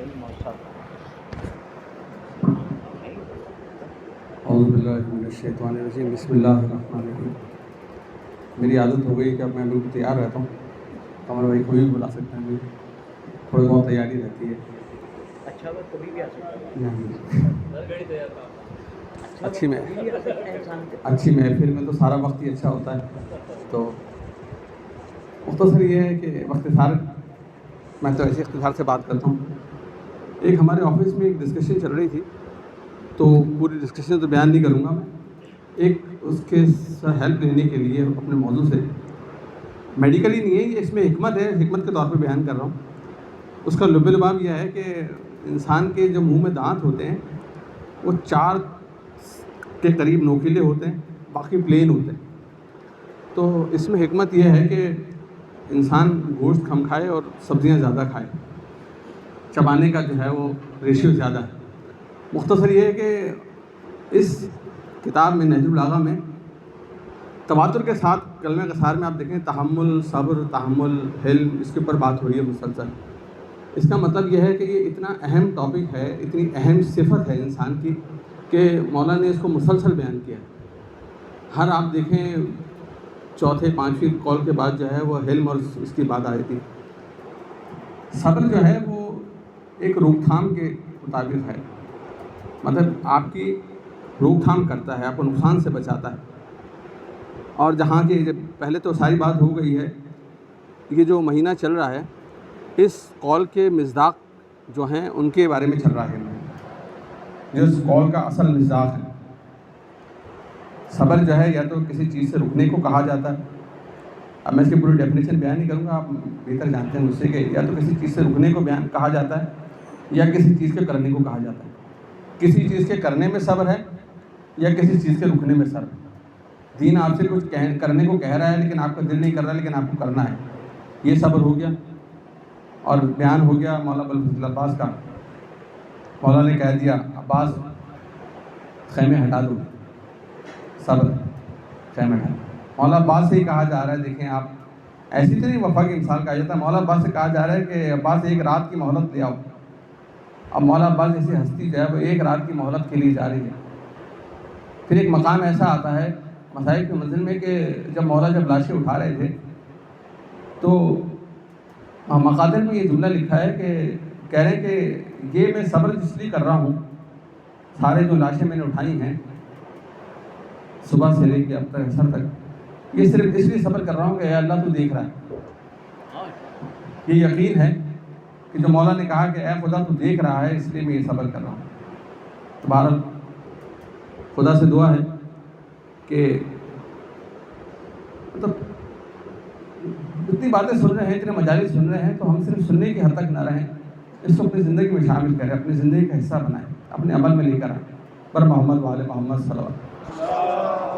علم اور صبر. اعوذ باللہ من الشیطان الرجیم. بسم اللہ الرحمن الرحیم. میری عادت ہو گئی کہ اب میں بالکل تیار رہتا ہوں. قمر بھائی کوئی بھی بلا سکتے ہیں, مجھے تھوڑی بہت تیاری رہتی ہے. اچھا وقت کبھی بھی آ سکتا ہے. نہیں, اچھی میں کبھی بھی آ سکتا ہے انسان کے. اچھی محفل میں تو سارا وقت ہی اچھا ہوتا ہے. تو مختصر یہ ہے کہ اختصار, میں تو ایسے اختصار سے بات کرتا ہوں. ایک ہمارے آفس میں ایک ڈسکشن چل رہی تھی, تو پوری ڈسکشن تو بیان نہیں کروں گا میں. ایک اس کے ہیلپ لینے کے لیے اپنے موضوع سے, میڈیکلی نہیں ہے یہ, اس میں حکمت ہے, حکمت کے طور پہ بیان کر رہا ہوں. اس کا لب لباب یہ ہے کہ انسان کے جو منہ میں دانت ہوتے ہیں وہ 4 کے قریب نوکیلے ہوتے ہیں, باقی پلین ہوتے ہیں. تو اس میں حکمت یہ ہے کہ انسان گوشت کم کھائے اور سبزیاں زیادہ کھائے, چبانے کا جو ہے وہ ریشیو زیادہ ہے. مختصر یہ ہے کہ اس کتاب میں نہج البلاغہ میں تواتر کے ساتھ کلمہ قصار میں آپ دیکھیں تحمل, صبر, تحمل, حلم, اس کے اوپر بات ہو رہی ہے مسلسل. اس کا مطلب یہ ہے کہ یہ اتنا اہم ٹاپک ہے, اتنی اہم صفت ہے انسان کی, کہ مولا نے اس کو مسلسل بیان کیا. ہر آپ دیکھیں 4تھے 5ویں کال کے بعد جو ہے وہ حلم اور اس کی بات آئی تھی. صبر جو ہے وہ ایک روک تھام کے مطابق ہے, مطلب آپ کی روک تھام کرتا ہے, آپ کو نقصان سے بچاتا ہے. اور جہاں کی جب پہلے تو ساری بات ہو گئی ہے, یہ جو مہینہ چل رہا ہے اس کال کے مصداق جو ہیں ان کے بارے میں چل رہا ہے, جو اس کال کا اصل مصداق ہے. صبر جو ہے یا تو کسی چیز سے رکنے کو کہا جاتا ہے. اب میں اس کی پوری ڈیفینیشن بیان نہیں کروں گا, آپ بہتر جانتے ہیں مجھ سے کہ یا تو کسی چیز سے رکنے کو کہا جاتا ہے, یا کسی چیز کے کرنے کو کہا جاتا ہے. کسی چیز کے کرنے میں صبر ہے یا کسی چیز کے رکنے میں صبر ہے. دین آپ سے کچھ کرنے کو کہہ رہا ہے لیکن آپ کا دل نہیں کر رہا, لیکن آپ کو کرنا ہے, یہ صبر ہو گیا. اور بیان ہو گیا مولانا ابوالفضل عباس کا. مولا نے کہہ دیا عباس خیمے ہٹا دو, صبر, خیمے ہٹا. مولا عباس سے ہی کہا جا رہا ہے, دیکھیں آپ ایسی تو نہیں وفا کی مثال کہا جاتا ہے, مولا عباس سے کہا جا رہا ہے کہ عباس ایک رات کی مہلت لے آؤ. اب مولا عباس جیسی ہستی جو ہے وہ ایک رات کی مہلت کے لیے جا رہی ہے. پھر ایک مقام ایسا آتا ہے مصائب کے منزل میں کہ جب لاشیں اٹھا رہے تھے تو مقادر میں یہ جملہ لکھا ہے کہ کہہ رہے ہیں کہ یہ میں صبر اس لیے کر رہا ہوں, سارے جو لاشیں میں نے اٹھائی ہیں صبح سے لے کے اب تک اثر تک, یہ صرف اس لیے صبر کر رہا ہوں کہ اے اللہ تو دیکھ رہا ہے. یہ یقین ہے کہ جو مولا نے کہا کہ اے خدا تو دیکھ رہا ہے, اس لیے میں یہ صبر کر رہا ہوں. تو بہرحال خدا سے دعا ہے کہ مطلب اتنی باتیں سن رہے ہیں, اتنے مجالس سن رہے ہیں, تو ہم صرف سننے کی حد تک نہ رہیں, اس کو اپنی زندگی میں شامل کریں, اپنی زندگی کا حصہ بنائیں, اپنے عمل میں لے کر آئیں. پر محمد وعلی محمد صلی اللہ علیہ وسلم.